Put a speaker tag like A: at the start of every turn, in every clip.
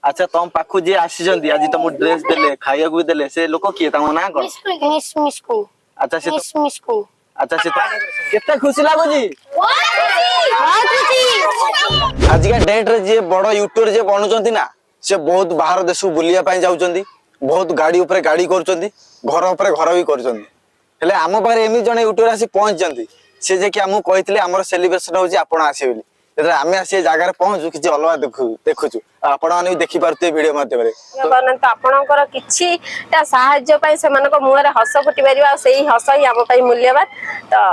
A: अच्छा तुम पाखु जी आसीचंदी आज तुम ड्रेस देले खाइया को देले से लोक किए तांको ना कोन
B: मिस्कू
A: अच्छा से
B: मिस्कू
A: अच्छा से केते खुशी लागो जी आज का डेट रे जे बड़ यूट्यूबर जे बनउचंती ना से बहुत बाहर देश बुलिया पाई जाउचंदी बहुत गाड़ी ऊपर गाड़ी करचंदी घर ऊपर घर भी करचंदी हेले आम पारे एमी जने यूट्यूबर आसी पहुंचचंदी से जे कि हमहु कहितले हमर सेलिब्रेशन होची आपण आसी बोली जेतरा आमे आसी जगह पहुंचू किछि अलवा देखुछु आपण माने भी देखि पारते वीडियो माध्यम रे
C: बनंत आपणकर किछिटा साहाय्य पई सेमानक मुहरे हस फुटी परिबा सेही हस ही हम पई मूल्यवान तो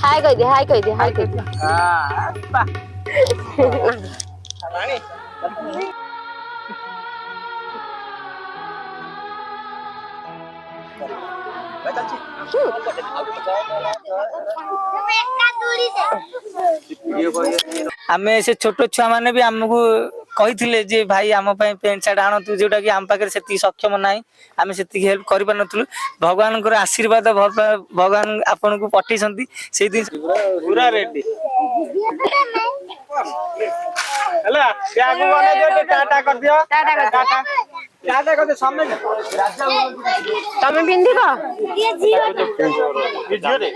C: हाय कह दे हाय कह दे हाय कह दे
D: आमे से छोट छुआ माने भी हमको कही जे भाई आम पेंट सार्ट आणतु जोटा कि आम पाखे से सक्षम ना आम से हेल्प कर भगवान आशीर्वाद भगवान आपन को पठे से दिन पूरा रेडी हेला आगु बने दियो टाटा कर दियो टाटा टाटा कर दे सामने
C: तमे पिंदी को
B: ये जीरो
D: वीडियो रे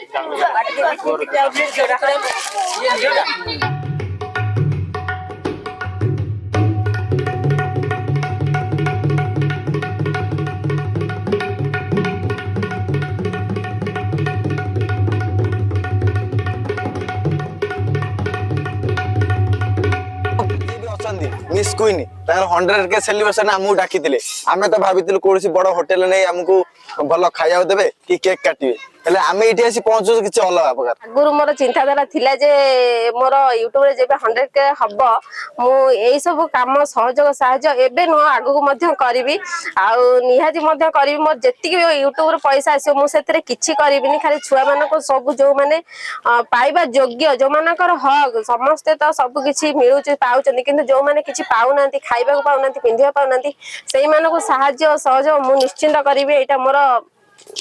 A: मिस क्वीन तार 100K सेलिब्रेशन हमहु डाकिथिले आमे तो भाबिथिलु कोसी बड़ होटल नै हमकु भलो खाइया देबे कि केक काटिबे हेले आमे इठी आसी पहुंचो किछ अलग प्रकार
C: गुरु मोर चिंताधारा थिला जे मोर यूट्यूब रे जेबे 100K हबो मु एई सब काम सहयोग सहाय्य एबे न आगु को मध्य करबी आ निहाजी मध्य करबी मोर जेति यूट्यूब रे पैसा आसे मु सेतरे किछि करबिनी खाली छुआ मानको सब जो माने पाइबा योग्य जो मानकर हक समस्त तो सब किछि मिलु पाउचंदी किंतु जो माने किछि पाउनांती खाइबा को पाउनांती पिंधिया पाउनांती सेई मानको सहाय्य सहयोग मु निश्चिंत करबी एटा मोर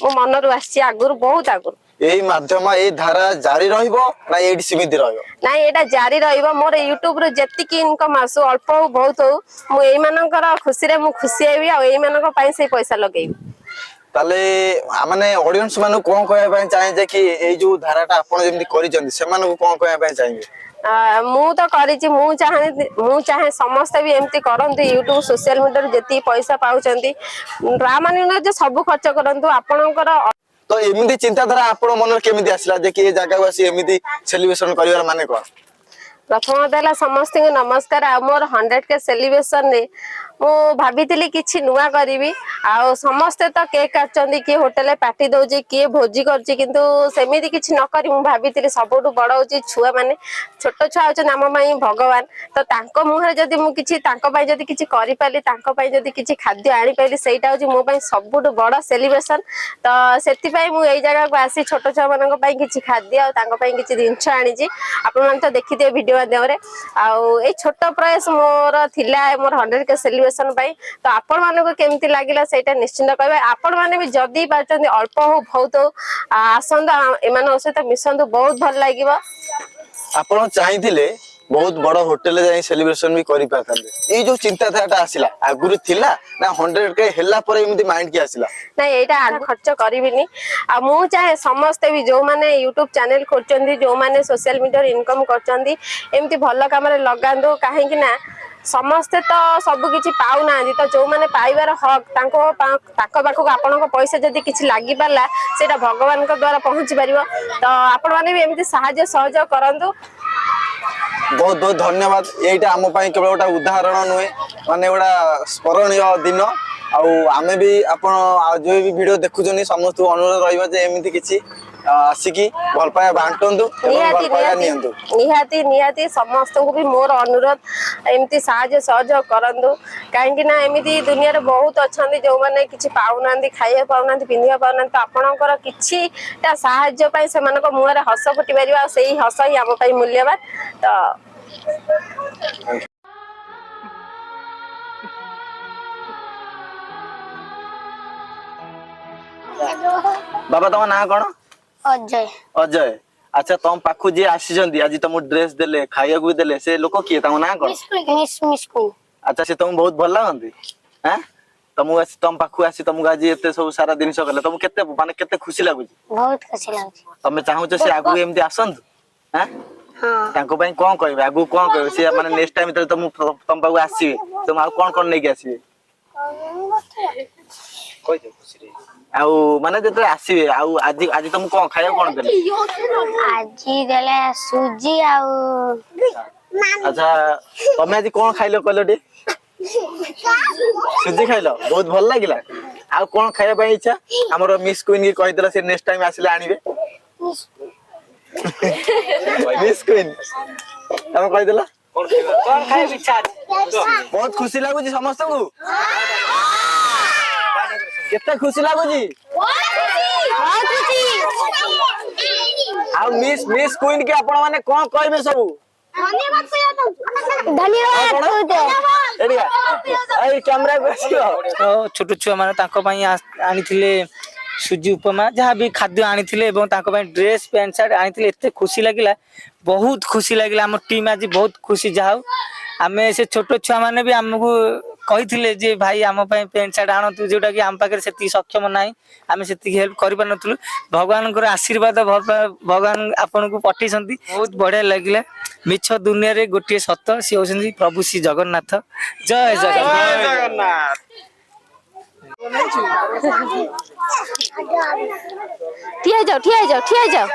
C: मो मन रु आसी आगुर बहुत आगुर
A: एई माध्यम एई धारा जारी रहिबो ना एडी सीमित रहिबो
C: ना एटा जारी रहिबो मोर यूट्यूब रे जेतिकी इनकम आसु अल्प हो बहुत हो मु एई मानकर खुशी रे मु खुशी हेबी आ एई मानक पई से पैसा लगेबी
A: ताले माने ऑडियंस मानु कोन कहय पय चाहे जे कि एई जो धाराटा आपण जेमि करिसंदी से मानु कोन कहय पय चाहिबे
C: मु तो करिछि मु चाहे समस्त भी एमती करंतु यूट्यूब सोशल मीडिया रे जेति पैसा पाउचंदी रा माने जे सब खर्च करंतु आपणकर
A: तो एमिति चिंताधारा आपण मन केमिति आसिला जे कि ए जगह वासी एमिति सेलिब्रेशन करिवार माने कोन
C: प्रथम देला समस्त नमस्कार आ मोर 100K सेलिब्रेशन रे मु भाबितिली किछि नुआ करिवि आ समस्त तो केक काटचंदी कि होटल पार्टी दउजी कि भोजी करची किंतु सेमिति किछि न करी मु भाबितिली सबटु बड़ होची छुआ माने छोट छुआ होचन नाम माई भगवान तो तांको मुहरे जदी मु किछि तांको पई जदी किछि करि पाली तांको पई जदी किछि खाद्य आनी पाली सेटा होची मो पई सबटु बड़ सेलिब्रेशन तो सेति पई मु एई जगह को आसी छोट छुआ मानक पई किछि खाद्य आ तांको पई किछि दिनछ आनी जी आपन मान तो देखिते वीडियो माध्यम रे आ ए छोट प्रयास मोर थिला मोर 100K सेलिब्रेशन पई तो आपण मानको केमती लागिला सेटा निश्चित कहबे आपण माने भी जदी पाचंदी अल्प हो बहुत हो आसंद एमान सहित मिसंद बहुत भल लागिबो
A: आपण चाहिथिले बहुत बड़ होटल जाई सेलिब्रेशन भी करि पाथांदे ए जो चिंताधाराटा आसिला आगुरु थिला ना 100K हेला पर एमिति माइंड के आसिला
C: ना एटा आगु खर्च करिबिनी आ मु चाहे समस्त भी जो माने YouTube चैनल खोचंदी जो माने सोशल मीडिया इनकम करचंदी एमिति भल काम रे लगांदो काहे कि ना समस्ते तो सब किछि पाउ ना तो जो माने पाइबार हक ताको पाखो आपन को पैसा जदी किछि लागि पाला सेटा भगवान को द्वारा पहुंची परिबो तो आपण माने भी एमिति सहाय्य सहयोग करंतु
A: बहुत बहुत धन्यवाद एटा आम पई केवल गोटा उदाहरण नुहे माने गोटा स्मरणीय दिन आउ आमे भी आपण जो भी वीडियो देखुजनी समस्त अनुरोध रहिबा जे एमिति किछि आसिकी भल पाया बांटंतु एवं भल पाया नियंतु।
C: निहाती निहाती समस्त को भी मोर अनुरोध एमती साहाय्य सहयोग करंतु कहीं ना एमती दुनिया रे बहुत अच्छे जो मैंने किसी पाऊना खाइबा पाऊना पिंधा पाऊना तो आपणकर किछिटा साहाय्य पाई से मुहर हस फुटी पार से हस ही आम मूल्यवान तो
A: बाबा तुम ना कौन
B: अजय
A: अजय अच्छा तुम पाखु जी आसी आज तुम ड्रेस देले खाइया भी देले से लोक किए ना कौन
B: मिस कुइन
A: अच्छा से तुमको बहुत भल लगती हैं तुमको तुम पाखु आसी तुमको आज एत सब सारा जिन कले तुमको केते माने केते खुशी लगुच
B: बहुत खुशी लाଗୁଛି
A: तुम चाहूच से आगु एमती आसंतु हैं
B: हां
A: तांको पई कोन कहबे आगु कोन कहबे से माने नेक्स्ट टाइम तुम तुम पाखु आसीबे तुम आ कोन नै के आसीबे कोइ दे खुशी रे आउ माने जते आसीबे आउ आज आज तुम कोन खाइया कोन देले
B: आजी देले सुजी आउ
A: अच्छा तुम आज कोन खाइलो कहलो टे सुजी खाइलो बहुत भल लागिला आ कोन खाइया पई इच्छा हमर मिस क्वीन की कहि देला से नेक्स्ट टाइम आसीले आनिबे मिस क्वीन हम कहि देला
D: कौन खाए इच्छा
A: बहुत खुशी लागु जी समस्त को केते खुशी लागु जी आ मिस मिस क्वीन के आपण माने कोन कहबे सब
B: धन्यवाद
A: एडिया ए कैमरा को
D: तो छोट छुआ माने ताको पई आनिथिले सुजी उपमा जहाँ भी खाद्य आनिथिले एवं ताको पई ड्रेस पैंट शर्ट आनिथिले एते खुशी लागिला बहुत खुशी लागिला हम टीम आज बहुत खुशी जाऊ आमे से छोट छुआ माने भी हमकु कहिथिले जे भाई आम पई पैंट शर्ट आनतु जोटा कि आम पाखे सेती सक्षम नाही आमे सेती हेल्प करि पानथुलु भगवान आशीर्वाद भगवान आपन को पठेसंती बहुत बढ़िया लागिला मिछ दुनिया रे गोटे सत सी होसंती प्रभु श्री जगन्नाथ जय जगन्नाथ
C: ठिया जाओ ठिया जाओ ठिया जाओ